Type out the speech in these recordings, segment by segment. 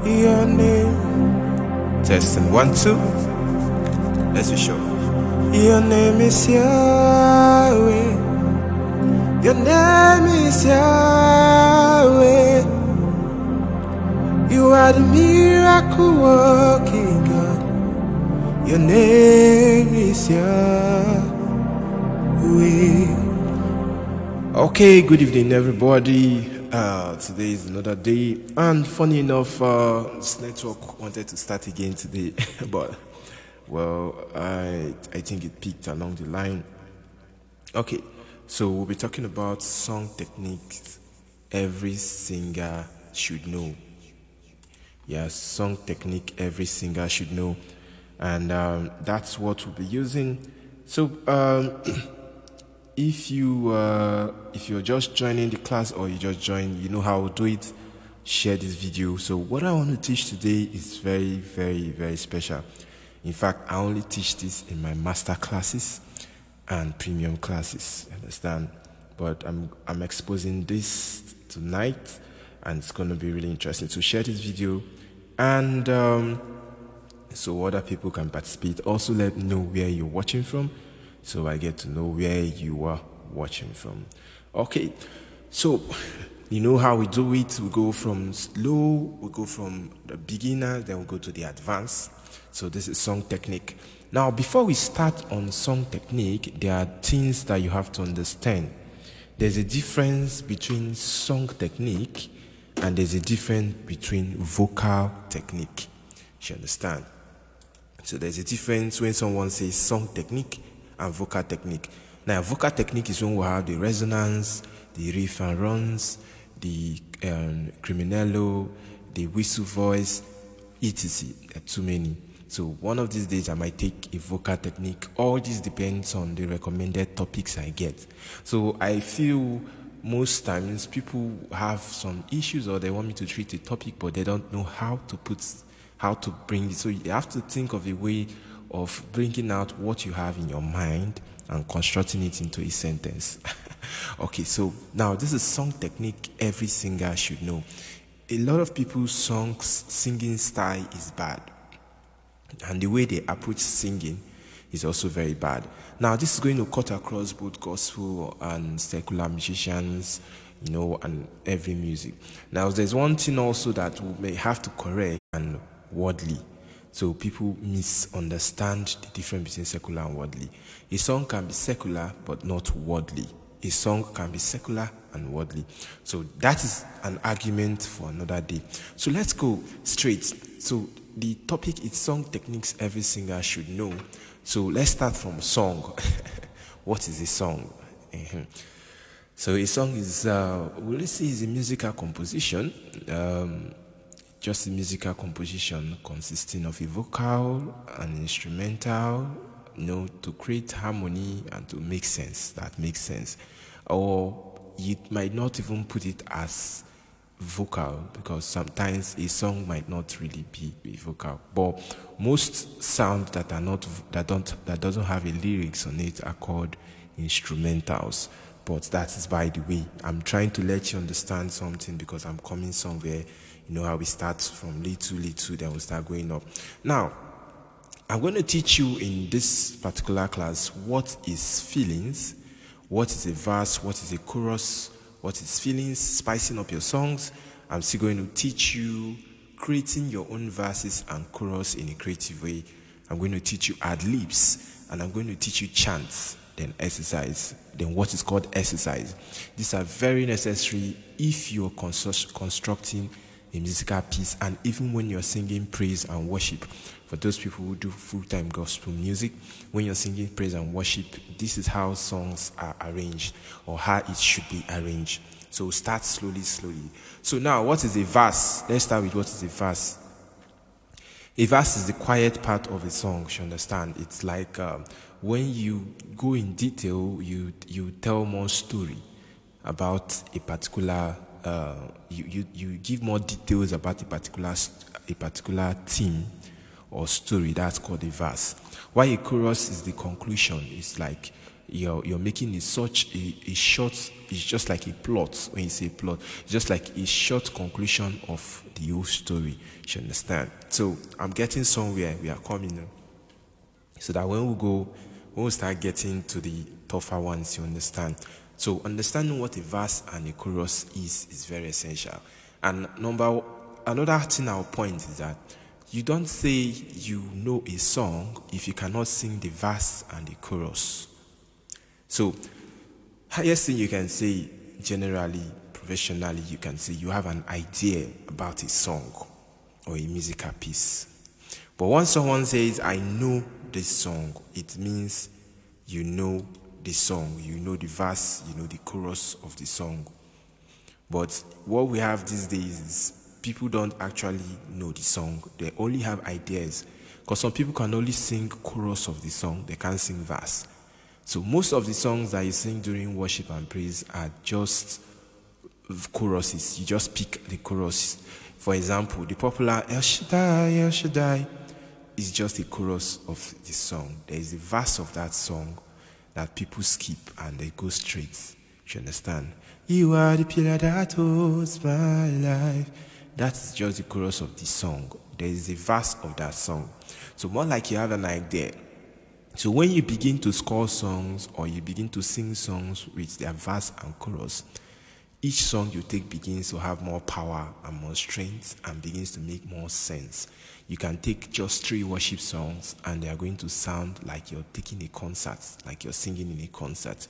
Your name. Testing 1, 2. Let's be sure. Your name is Yahweh. Your name is Yahweh. You are the miracle working God. Your name is Yahweh. Okay, good evening, everybody. Today is another day, and funny enough, this network wanted to start again today, but well, I think it peaked along the line. Okay, so we'll be talking about song techniques every singer should know. Yes, song technique every singer should know, and that's what we'll be using. So if you're just joining the class or you just joined, you know how we'll do it. Share this video. So what I want to teach today is very, very, very special. In fact, I only teach this in my master classes and premium classes. Understand? But I'm exposing this tonight, and it's going to be really interesting. So share this video, and so other people can participate. Also, let me know where you're watching from, so I get to know where you are watching from. Okay, so you know how we do it. We go from slow, we go from the beginner, then we go to the advanced. So this is song technique. Now, before we start on song technique, there are things that you have to understand. There's a difference between song technique and there's a difference between vocal technique. You understand? So there's a difference when someone says song technique and vocal technique. Now, vocal technique is when we have the resonance, the riff and runs, the criminello, the whistle voice, etc. There are too many. So one of these days I might take a vocal technique. All this depends on the recommended topics I get. So I feel most times people have some issues, or they want me to treat a topic, but they don't know how to bring it. So you have to think of a way of bringing out what you have in your mind and constructing it into a sentence. Okay, so now this is song technique every singer should know. A lot of people's singing style is bad, and the way they approach singing is also very bad. Now, this is going to cut across both gospel and secular musicians, and every music. Now, there's one thing also that we may have to correct, and worldly. So people misunderstand the difference between secular and worldly. A song can be secular but not worldly. A song can be secular and worldly. So that is an argument for another day. So let's go straight. So the topic is song techniques every singer should know. So let's start from song. What is a song? So a song is, let's say, is a musical composition. Just a musical composition consisting of a vocal, an instrumental, to create harmony and to make sense. That makes sense. Or you might not even put it as vocal, because sometimes a song might not really be vocal. But most sound that doesn't have a lyrics on it are called instrumentals. But that is by the way. I'm trying to let you understand something, because I'm coming somewhere. You know how we start from little, then we start going up. Now, I'm going to teach you in this particular class what is feelings, what is a verse, what is a chorus, what is feelings, spicing up your songs. I'm still going to teach you creating your own verses and chorus in a creative way. I'm going to teach you ad-libs, and I'm going to teach you chants, then exercise, then what is called exercise. These are very necessary if you're constructing a musical piece, and even when you're singing praise and worship. For those people who do full-time gospel music, when you're singing praise and worship, this is how songs are arranged, or how it should be arranged. So start slowly. So now, what is a verse? Let's start with what is a verse. A verse is the quiet part of a song, you understand? It's like when you go in detail, you tell more story about a particular you give more details about a particular theme or story. That's called a verse. While a chorus is the conclusion. It's like you're making it such a short, it's just like a plot. When you say plot, it's just like a short conclusion of the whole story. You understand? So I'm getting somewhere, we are coming now. So that when we start getting to the tougher ones, you understand. So understanding what a verse and a chorus is very essential. And another thing I'll point is that you don't say you know a song if you cannot sing the verse and the chorus. So highest thing you can say generally, professionally, you can say you have an idea about a song or a musical piece. But once someone says, I know this song, it means you know the song, you know the verse, you know the chorus of the song. But what we have these days is people don't actually know the song. They only have ideas. Because some people can only sing chorus of the song, they can't sing verse. So most of the songs that you sing during worship and praise are just choruses. You just pick the chorus. For example, the popular El Shaddai, El Shaddai is just a chorus of the song. There is a verse of that song that people skip and they go straight. You understand? You are the pillar that holds my life. That's just the chorus of the song. There is a verse of that song. So more like you have an idea. So when you begin to score songs or you begin to sing songs with their verse and chorus, each song you take begins to have more power and more strength and begins to make more sense. You can take just 3 worship songs and they are going to sound like you're taking a concert, like you're singing in a concert.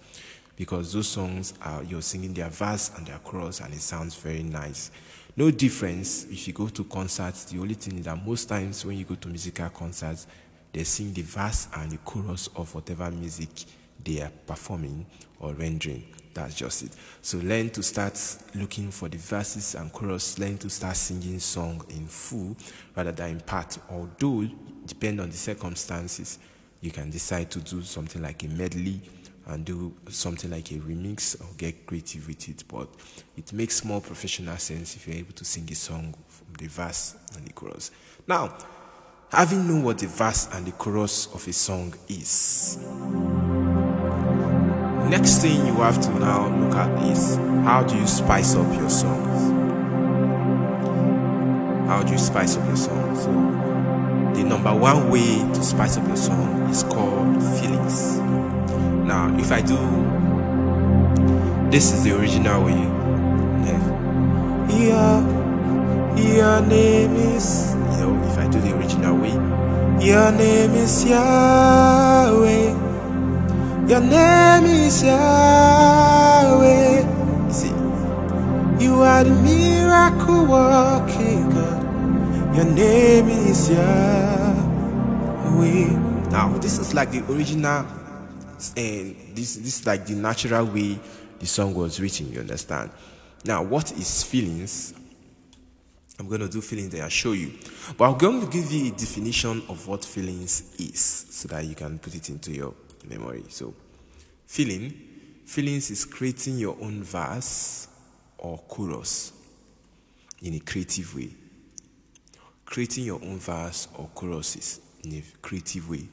Because those songs you're singing their verse and their chorus and it sounds very nice. No difference if you go to concerts. The only thing is that most times when you go to musical concerts, they sing the verse and the chorus of whatever music they are performing or rendering. That's just it. So learn to start looking for the verses and chorus. Learn to start singing song in full rather than in part. Although, depending on the circumstances, you can decide to do something like a medley and do something like a remix or get creative with it. But it makes more professional sense if you're able to sing a song from the verse and the chorus. Now, having known what the verse and the chorus of a song is, next thing you have to now look at is how do you spice up your songs? How do you spice up your song? So the number one way to spice up your song is called feelings. Now, if I do, this is the original way. Your name is, if I do the original way, your name is Yahweh. Your name is Yahweh. See, you are the miracle working God. Your name is Yahweh. Now, this is like the original, and this is like the natural way the song was written. You understand? Now, what is feelings? I'm going to do feelings and I'll show you. But I'm going to give you a definition of what feelings is so that you can put it into your memory. So, feelings is creating your own verse or chorus in a creative way. Creating your own verse or choruses in a creative way.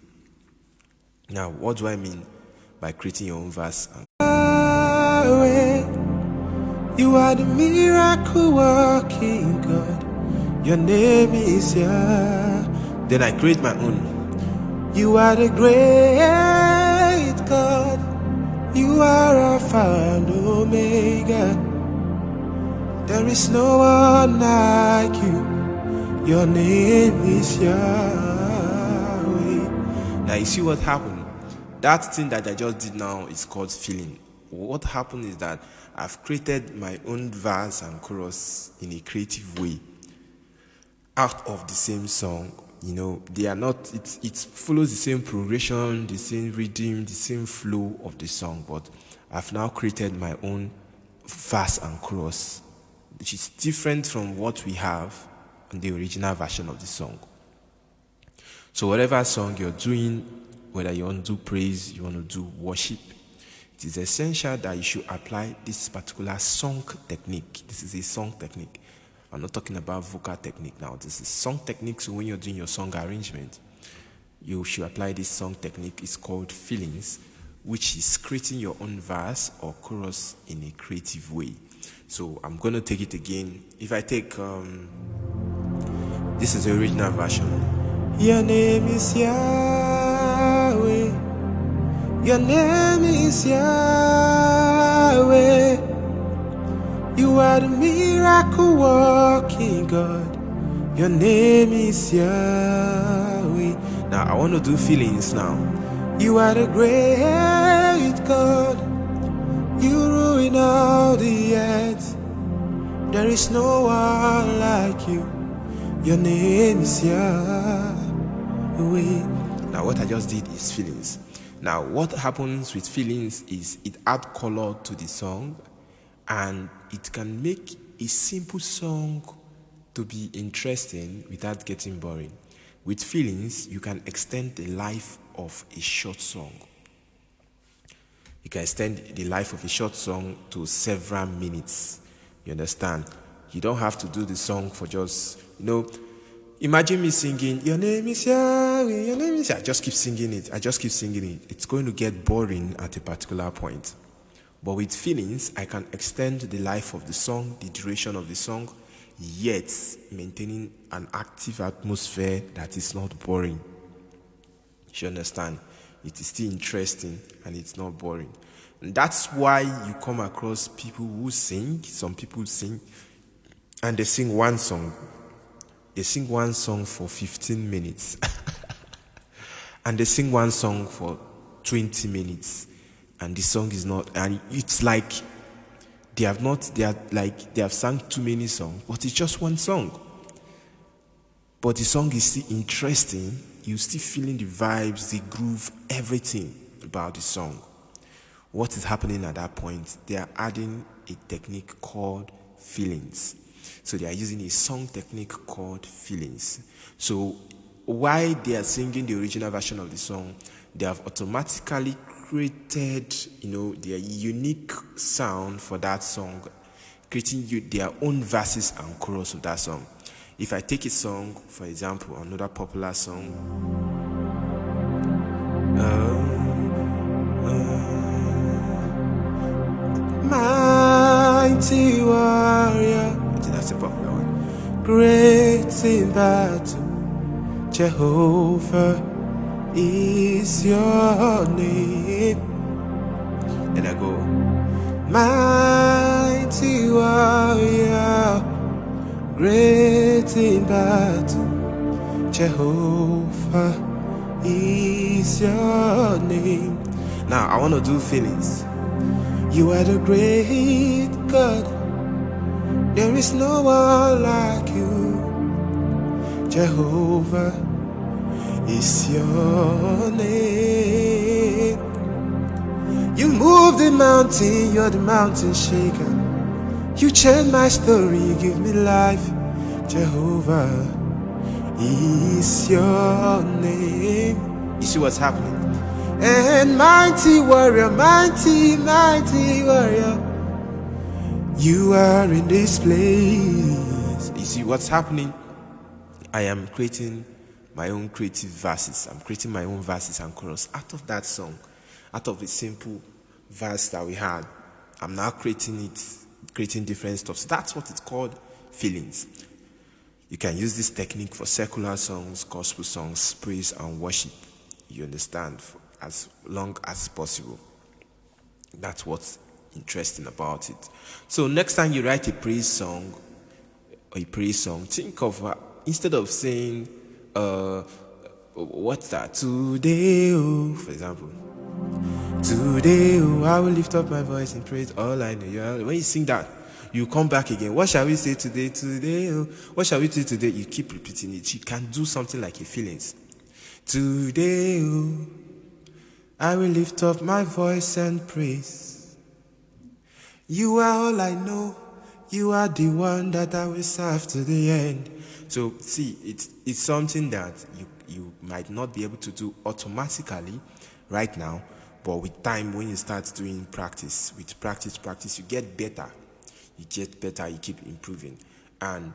Now, what do I mean by creating your own verse? You are the miracle working God. Your name is Yah. Then I create my own. You are the great God. You are Alpha and Omega. There is no one like you. Your name is Yahweh. Now you see what happened? That thing that I just did now is called feeling. What happened is that I've created my own verse and chorus in a creative way out of the same song. They are not, it follows the same progression, the same rhythm, the same flow of the song, but I've now created my own verse and chorus, which is different from what we have in the original version of the song. So whatever song you're doing, whether you want to do praise, you want to do worship, it is essential that you should apply this particular song technique. This is a song technique. I'm not talking about vocal technique now. This is song technique. So when you're doing your song arrangement, you should apply this song technique. It's called feelings, which is creating your own verse or chorus in a creative way. So I'm going to take it again. If I take, this is the original version. Your name is Yahweh. Your name is Yahweh. You are the miracle working God. Your name is Yahweh. Now I want to do feelings now. You are the great God. You ruin all the earth. There is no one like you. Your name is Yahweh. Now what I just did is feelings. Now what happens with feelings is it adds color to the song, and it can make a simple song to be interesting without getting boring. With feelings, you can extend the life of a short song. You can extend the life of a short song to several minutes. You understand? You don't have to do the song for just, imagine me singing, your name is Yahweh, your name is Yahweh. I just keep singing it. It's going to get boring at a particular point. But with feelings, I can extend the life of the song, the duration of the song, yet maintaining an active atmosphere that is not boring. You understand? It is still interesting and it's not boring. And that's why you come across people who sing. Some people sing and they sing one song. They sing one song for 15 minutes. And they sing one song for 20 minutes. And the song is not, and it's like they have sung too many songs, but it's just one song. But the song is still interesting. You're still feeling the vibes, the groove, everything about the song. What is happening at that point? They are adding a technique called feelings. So they are using a song technique called feelings. So while they are singing the original version of the song, they have automatically created, their unique sound for that song, creating their own verses and chorus of that song. If I take a song, for example, another popular song, Mighty Warrior, I think that's a popular one. Great in battle, Jehovah is your name. And I go, mighty warrior, great in battle, Jehovah is your name. Now I want to do feelings. You are the great God. There is no one like you. Jehovah is your name. You move the mountain, you're the mountain shaker. You change my story, you give me life. Jehovah is your name. You see what's happening? And mighty warrior, mighty warrior, you are in this place. You see what's happening? I am creating my own creative verses. I'm creating my own verses and chorus out of that song, out of a simple verse that we had. I'm now creating different stuff. So that's what it's called, feelings. You can use this technique for secular songs, gospel songs, praise and worship. You understand? For as long as possible. That's what's interesting about it. So next time you write a praise song, think of instead of saying what's that? Today, oh, for example. Today, oh, I will lift up my voice in praise. All I know. When you sing that, you come back again. What shall we say today? Today, oh, what shall we do today? You keep repeating it. You can do something like a feelings. Today, oh, I will lift up my voice and praise. You are all I know. You are the one that I will serve to the end. So see, it's something that you might not be able to do automatically right now, but with time, when you start doing practice, with practice, you get better. You keep improving. And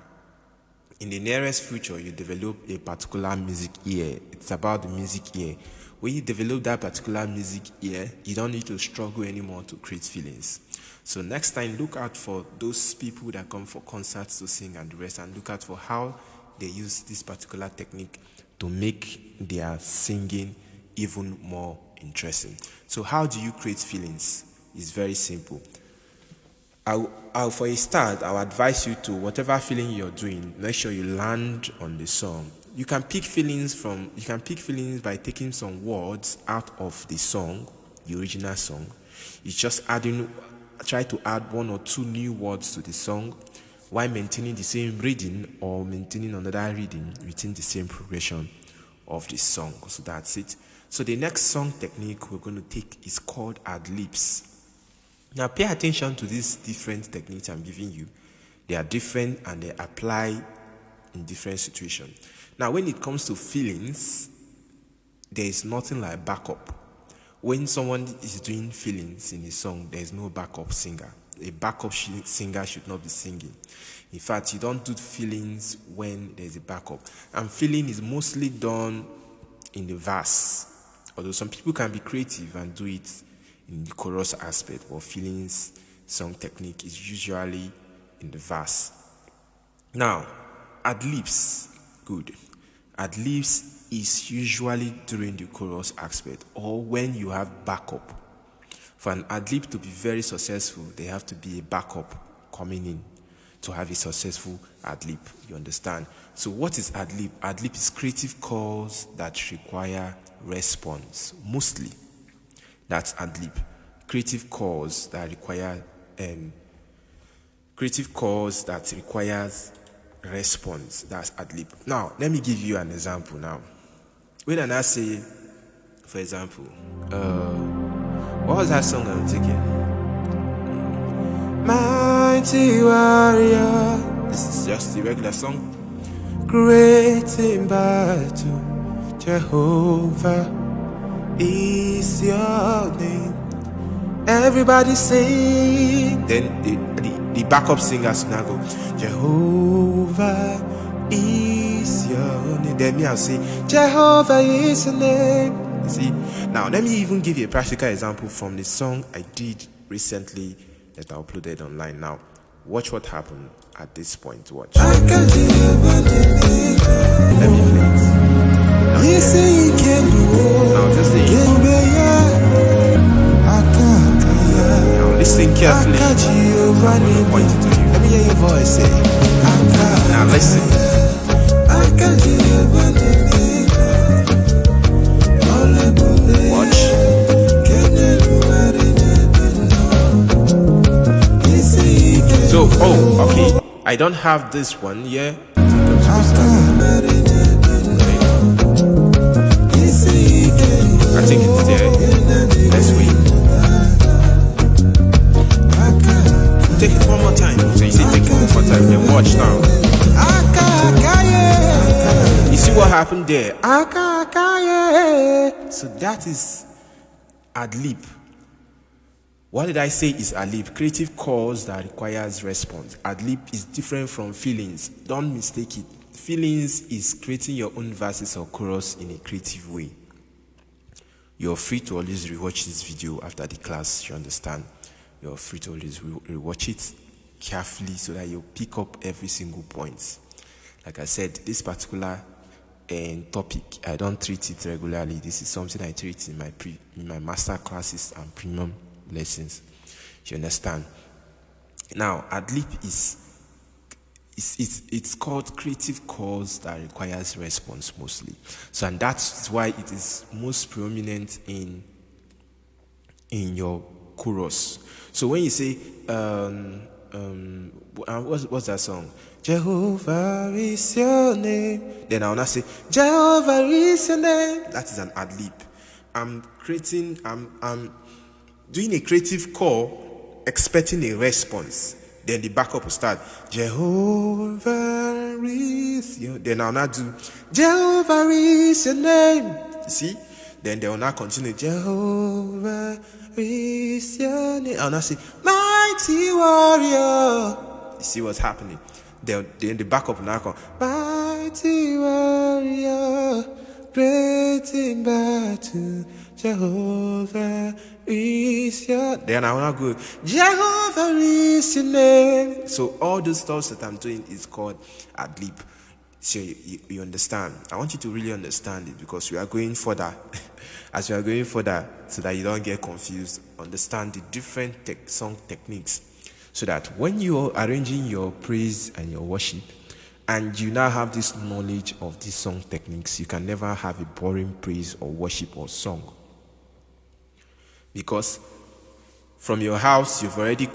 in the nearest future, you develop a particular music ear. It's about the music ear. When you develop that particular music ear, you don't need to struggle anymore to create feelings. So next time, look out for those people that come for concerts to sing and the rest, and look out for how they use this particular technique to make their singing even more interesting. So how do you create feelings? It's very simple. For a start, I'll advise you to, whatever feeling you're doing, make sure you land on the song. You can pick feelings by taking some words out of the song, the original song. You just try to add one or two new words to the song while maintaining the same reading or maintaining another reading within the same progression of the song. So that's it. So the next song technique we're going to take is called ad-libs. Now pay attention to these different techniques I'm giving you. They are different and they apply in different situations. Now when it comes to feelings, there is nothing like backup. When someone is doing feelings in a song, there is no backup singer. A backup singer should not be singing. In fact, you don't do feelings when there's a backup. And feeling is mostly done in the verse. Although some people can be creative and do it in the chorus aspect, but feelings song technique is usually in the verse. Now, ad-libs, good. Ad-libs is usually during the chorus aspect or when you have backup. For an ad-lib to be very successful, there have to be a backup coming in to have a successful ad-lib. You understand? So what is ad-lib? Ad-lib is creative calls that require response. Mostly, that's ad-lib. Creative calls that requires response. That's ad-lib. Now, let me give you an example now. When I say, for example, what was that song I'm taking? Mighty warrior. This is just the regular song. Great in battle, Jehovah is your name. Everybody sing. Then the backup singers now go, Jehovah is your name. Then me I'll say, Jehovah is your name. You see? Now let me even give you a practical example from the song I did recently that I uploaded online. Now watch what happened at this point. Watch. Let me play it. Now just the now listen carefully. I'm going to point it to you. Let me hear your voice. Now listen. Watch. So, okay. I don't have this one here. I think it's there. Let's wait. Take it one more time. So you see, take it one more time. Then watch now. You see what happened there? So that is ad-lib. What did I say is ad-lib? Creative calls that requires response. Ad-lib is different from feelings. Don't mistake it. Feelings is creating your own verses or chorus in a creative way. You're free to always rewatch this video after the class, you understand? You're free to always rewatch it carefully so that you'll pick up every single point. Like I said, this particular topic, I don't treat it regularly. This is something I treat in my master classes and premium lessons. You understand? Now, ad-lib it's called creative calls that requires response mostly. So, and that's why it is most prominent in your chorus. So when you say what's that song? Jehovah is your name. Then I'll not say Jehovah is your name. That is an ad-lib. I'm doing a creative call, expecting a response. Then the backup will start. Jehovah is your. Then I'll not do Jehovah is your name. You see? Then they will not continue. Jehovah is your name. I'll not say mighty warrior. You see what's happening? Then the backup now come, mighty warrior, great in battle, Jehovah is your. Then I wanna go, Jehovah is your name. So all those stuff that I'm doing is called ad-lib. So you understand. I want you to really understand it because we are going further. As we are going further, so that you don't get confused, understand the different song techniques. So that when you are arranging your praise and your worship, and you now have this knowledge of these song techniques, you can never have a boring praise or worship or song. Because from your house, you've already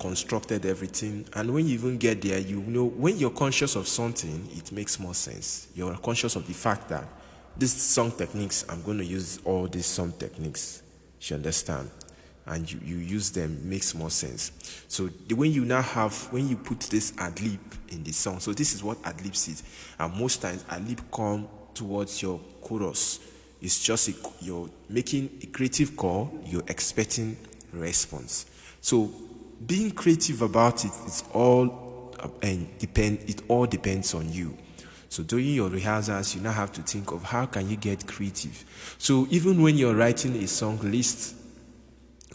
constructed everything, and when you even get there, you know when you're conscious of something, it makes more sense. You're conscious of the fact that these song techniques, I'm going to use all these song techniques. You understand? And you use them, makes more sense. So when you put this ad-lib in the song, so this is what ad-lib is. And most times ad-lib come towards your chorus. It's just you're making a creative call, you're expecting response. So being creative about it, it all depends on you. So during your rehearsals, you now have to think of how can you get creative. So even when you're writing a song list,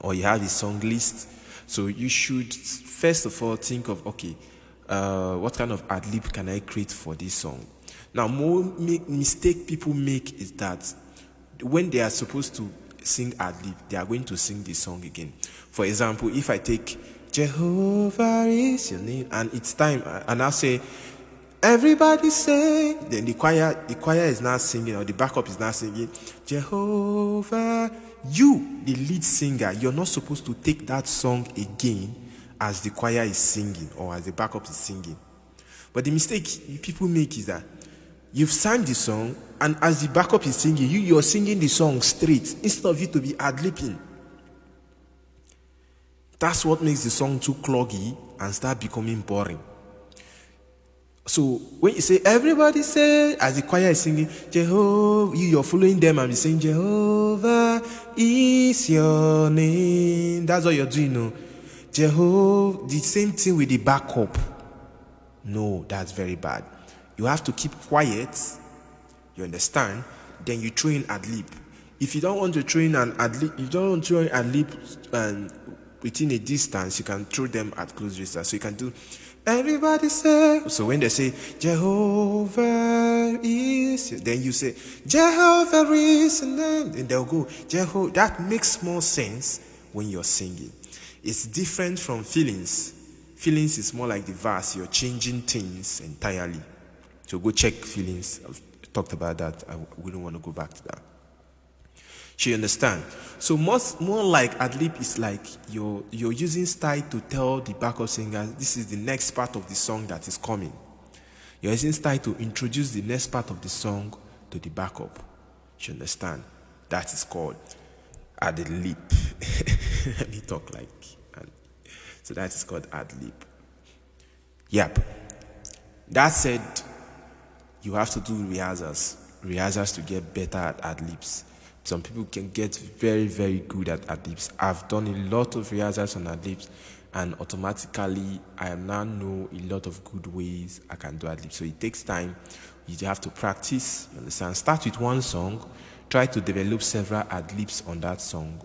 or you have a song list, so you should first of all think of, okay, what kind of ad-lib can I create for this song? Now, more mistake people make is that when they are supposed to sing ad-lib, they are going to sing the song again. For example, if I take Jehovah is your name, and it's time, and I'll say, everybody say, then the choir is now singing, or the backup is now singing, Jehovah. You, the lead singer, you're not supposed to take that song again as the choir is singing or as the backup is singing. But the mistake people make is that you've sang the song, and as the backup is singing, you're singing the song straight instead of you to be ad-libbing. That's what makes the song too cloggy and start becoming boring. So when you say, everybody say, as the choir is singing, Jehovah, you're following them and you're saying, Jehovah is your name. That's what you're doing, no? Jehovah, the same thing with the backup. No, that's very bad. You have to keep quiet, you understand? Then you throw in ad-lib. If you don't want to throw in an ad-lib, within a distance, you can throw them at close distance. So you can do, everybody say. So when they say Jehovah is, then you say Jehovah is, and then they'll go Jehovah. That makes more sense when you're singing. It's different from feelings. Feelings is more like the verse. You're changing things entirely. So go check feelings. I've talked about that. We don't want to go back to that. So you understand? So more like ad-lib is like you're using style to tell the backup singer this is the next part of the song that is coming. You're using style to introduce the next part of the song to the backup. You understand? That is called ad-lib. Let me talk like. So that is called ad-lib. Yep. That said, you have to do rehearsals to get better at ad-libs. Some people can get very, very good at ad-libs. I've done a lot of rehearsals on ad-libs, and automatically I now know a lot of good ways I can do ad-libs. So it takes time. You have to practice. You understand? Start with one song. Try to develop several ad-libs on that song.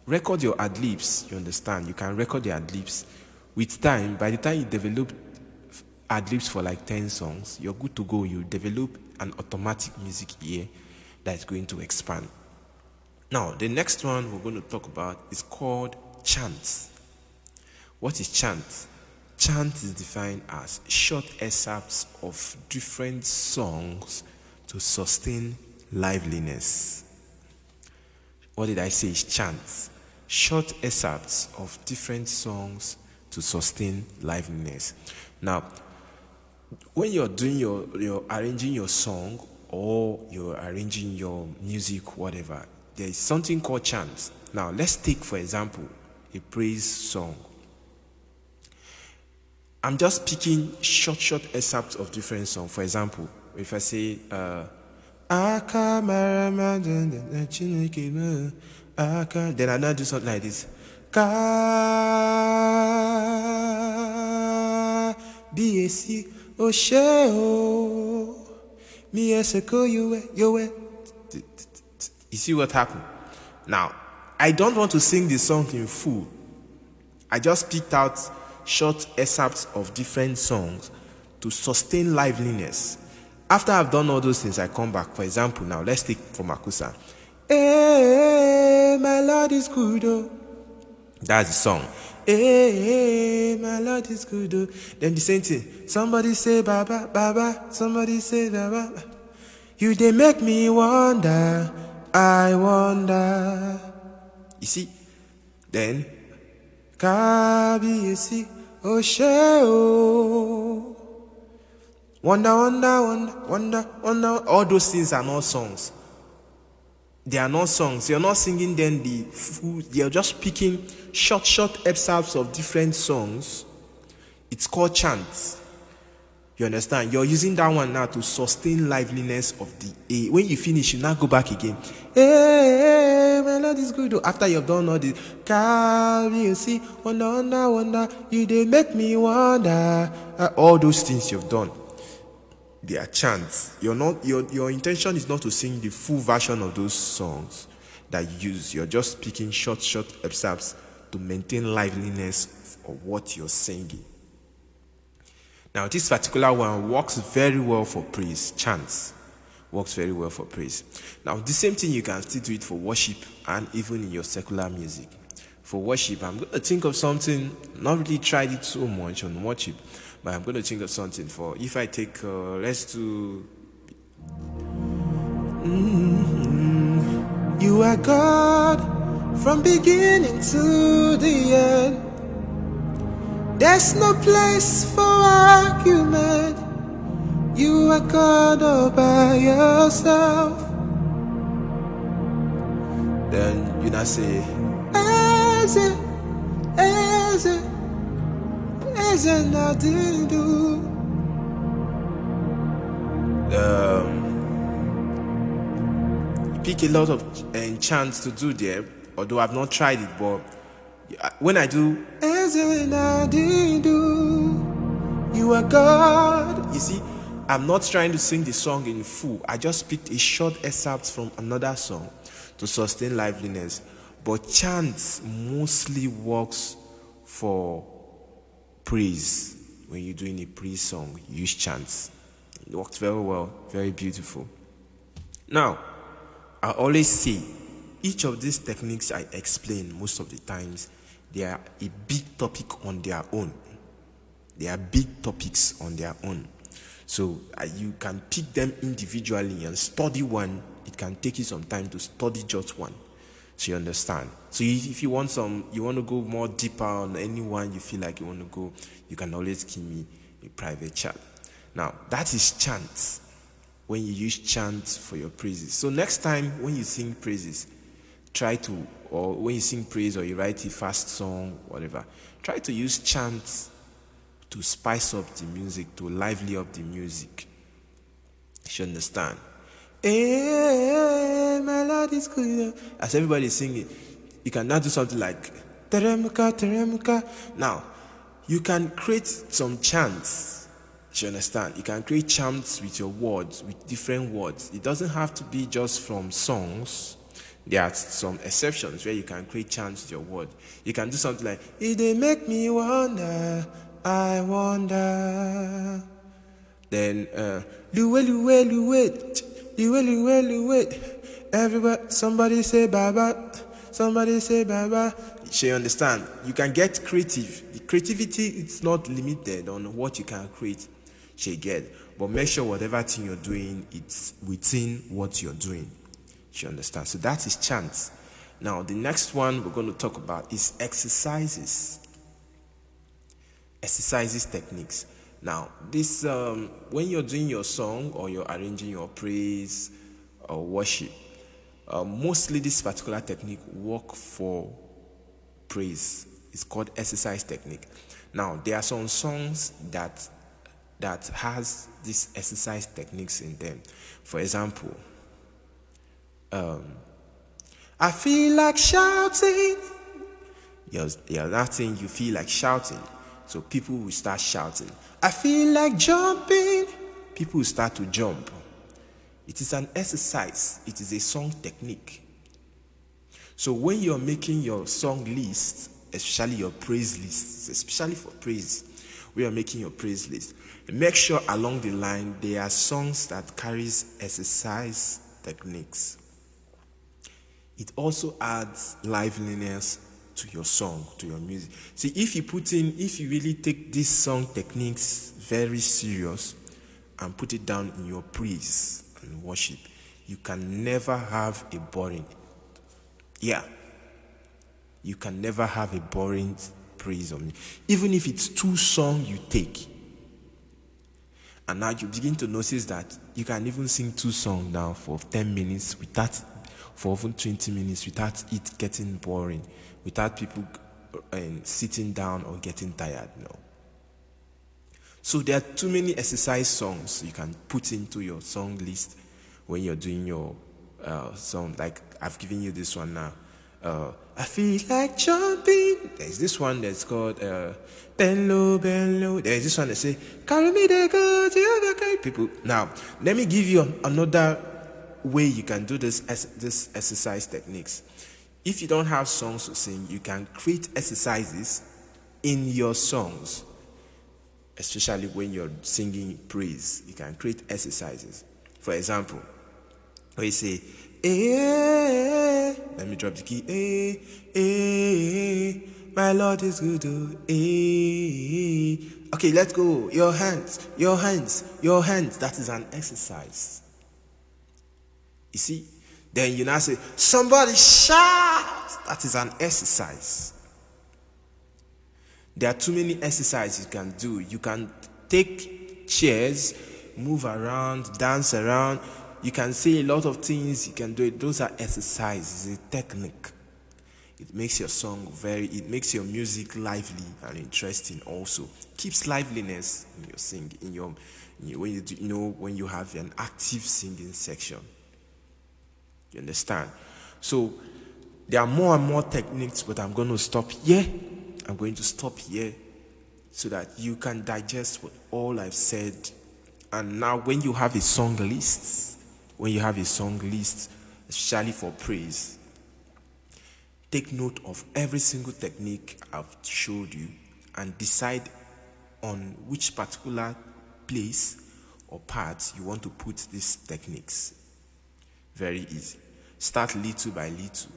Record your ad-libs. You understand? You can record your ad-libs. With time, by the time you develop ad-libs for like 10 songs, you're good to go. You develop an automatic music ear that is going to expand. Now, the next one we're going to talk about is called chant. What is chant? Chant is defined as short excerpts of different songs to sustain liveliness. What did I say is chant? Short excerpts of different songs to sustain liveliness. Now, when you're doing you're arranging your song or you're arranging your music, whatever, there is something called chant. Now, let's take, for example, a praise song. I'm just picking short excerpts of different songs. For example, if I say, then I now do something like this. BAC, Osheo, me eseko you. You see what happened? Now, I don't want to sing the song in full. I just picked out short excerpts of different songs to sustain liveliness. After I've done all those things, I come back. For example, now let's take from Makusa. Hey, my Lord is good. Oh. That's the song. Hey, my Lord is good. Oh. Then the same thing. Somebody say Baba, Baba. Somebody say Baba. You they make me wonder. I wonder. You see? Then Kabiyesi Osheo. Wonder. All those things are not songs. They are not songs. You're not singing them the full. You're just picking short excerpts of different songs. It's called chants. You understand? You're using that one now to sustain liveliness of the A. When you finish, you now go back again. Hey, my Lord is good. After you've done all this, Kabiyesi, wonder. You they make me wonder. All those things you've done. They are chants. Your intention is not to sing the full version of those songs that you use. You're just picking short excerpts to maintain liveliness of what you're singing. Now, this particular one works very well for praise. Chants works very well for praise. Now, the same thing you can still do it for worship and even in your secular music. For worship, I'm going to think of something. Not really tried it so much on worship, but I'm going to think of something for. If I take, let's do. You are God from beginning to the end. There's no place for argument. You are God all by yourself. Then you now say, Eze, nothing do. You pick a lot of chants to do there, although I've not tried it, but when I do, you are God. You see, I'm not trying to sing the song in full. I just picked a short excerpt from another song to sustain liveliness. But chants mostly works for praise. When you're doing a praise song, you use chants. It works very well, very beautiful. Now, I always say, each of these techniques I explain most of the times, they are a big topic on their own. They are big topics on their own. So you can pick them individually and study one. It can take you some time to study just one. So you understand. So if you want to go more deeper on anyone you feel like you want to go, you can always give me a private chat. Now, that is chants. When you use chants for your praises. So next time when you sing praises, or when you sing praise or you write a fast song, whatever, try to use chants to spice up the music, to lively up the music. You should understand. Hey, my Lord is good. As everybody is singing, you can now do something like Teremuka. Now, you can create some chants. You understand? You can create chants with your words, with different words. It doesn't have to be just from songs. There are some exceptions where you can create chants with your word. You can do something like, if they make me wonder, I wonder. Then, luwe. Everybody, somebody say Baba. You understand? You can get creative. The creativity is not limited on what you can create. You get, but make sure whatever thing you're doing, it's within what you're doing. You understand? So that is chants. Now, the next one we're going to talk about is exercises. Exercises techniques. Now, this when you're doing your song or you're arranging your praise or worship, mostly this particular technique work for praise. It's called exercise technique. Now, there are some songs that has these exercise techniques in them. For example, I feel like shouting. You're not saying you feel like shouting, so people will start shouting. I feel like jumping. People start to jump. It is an exercise. It is a song technique. So when you're making your song list, especially your praise list, especially for praise, when you're making your praise list, make sure along the line there are songs that carries exercise techniques. It also adds liveliness to your song, to your music. See, if you really take these song techniques very serious and put it down in your praise and worship, you can never have a boring. Yeah. You can never have a boring praise on me. Even if it's 2 songs you take. And now you begin to notice that you can even sing 2 songs now for 10 minutes for even 20 minutes without it getting boring, without people sitting down or getting tired. No. So there are too many exercise songs you can put into your song list when you're doing your song. Like I've given you this one now. I feel like jumping. There's this one that's called Bend Low, Bend Low. There's this one that say carry me there, go to the other people. Now let me give you another way you can do this exercise techniques. If you don't have songs to sing, you can create exercises in your songs, especially when you're singing praise. You can create exercises. For example, where you say, let me drop the key. My Lord is good. Okay, let's go. Your hands, your hands, your hands. That is an exercise. You see? Then you now say, somebody shout. That is an exercise. There are too many exercises you can do. You can take chairs, move around, dance around. You can say a lot of things. You can do it. Those are exercises. It's a technique. It makes your song it makes your music lively and interesting also. Keeps liveliness in your singing, when you have an active singing section. You understand? So there are more and more techniques, but I'm going to stop here. I'm going to stop here so that you can digest what all I've said. And now when you have a song list, especially for praise, take note of every single technique I've showed you and decide on which particular place or part you want to put these techniques. Very easy. Start little by little.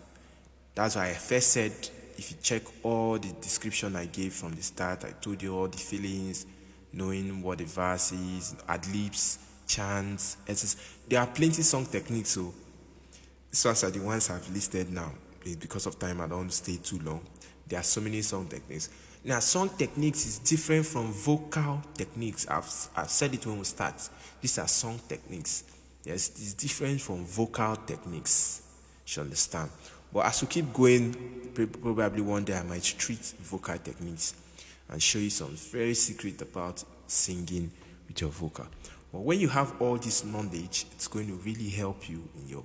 That's why I first said, if you check all the description I gave from the start, I told you all the feelings, knowing what the verse is, ad-libs, chants, etc. There are plenty song techniques, so these ones are the ones I've listed now. Because of time, I don't want to stay too long. There are so many song techniques. Now, song techniques is different from vocal techniques. I've said it when we start. These are song techniques. Yes, it's different from vocal techniques. You should understand. But as we keep going, probably one day I might treat vocal techniques and show you some very secret about singing with your vocal. But when you have all this knowledge, it's going to really help you in your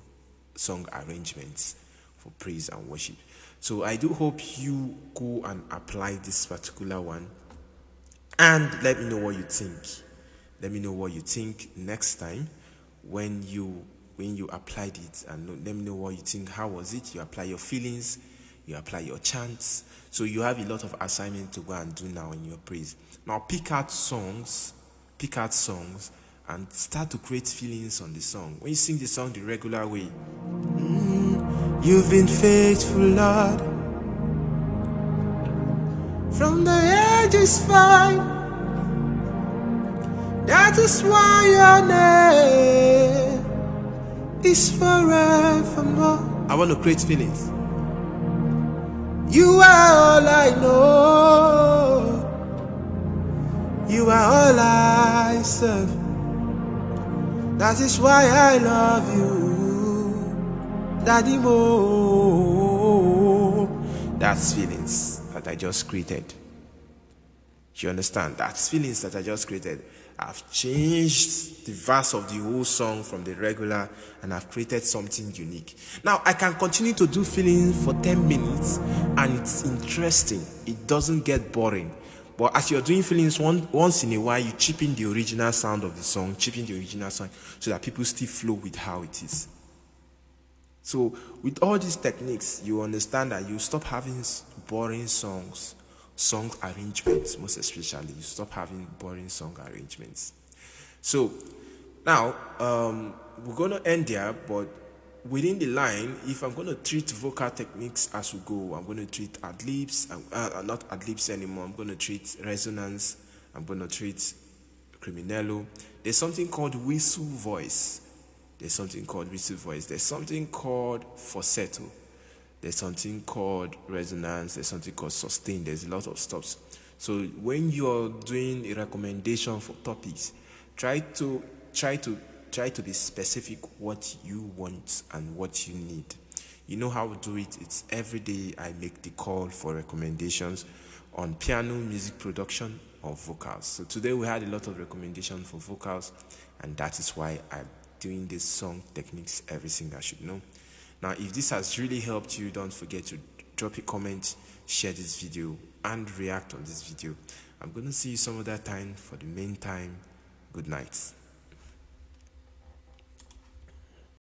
song arrangements for praise and worship. So I do hope you go and apply this particular one and let me know what you think. Let me know what you think next time when you applied it, and let me know what you think. How was it? You apply your feelings, you apply your chants. So you have a lot of assignment to go and do now in your praise. Now pick out songs and start to create feelings on the song. When you sing the song the regular way, you've been faithful, Lord. From the ages fine, that is why your name is forevermore. I want to create feelings. You are all I know. You are all I serve. That is why I love you, Daddy Mo. That's feelings that I just created. Do you understand? That's feelings that I just created. I've changed the verse of the whole song from the regular, and I've created something unique. Now, I can continue to do feelings for 10 minutes, and it's interesting. It doesn't get boring. But as you're doing fillings, once in a while, you chip in the original sound of the song, so that people still flow with how it is. So with all these techniques, you understand that you stop having boring song arrangements, most especially. You stop having boring song arrangements. So now, we're going to end there, but within the line, if I'm going to treat vocal techniques as we go, I'm going to treat ad-libs, not ad-libs anymore, I'm going to treat resonance, I'm going to treat criminello. There's something called whistle voice. There's something called falsetto. There's something called resonance. There's something called sustain. There's a lot of stops. So when you're doing a recommendation for topics, try to be specific what you want and what you need. You know how we do it. It's every day I make the call for recommendations on piano, music production, or vocals. So today we had a lot of recommendations for vocals, and that is why I'm doing this song techniques every single should know. Now, if this has really helped you, don't forget to drop a comment, share this video, and react on this video. I'm going to see you some other time. For the meantime, good night.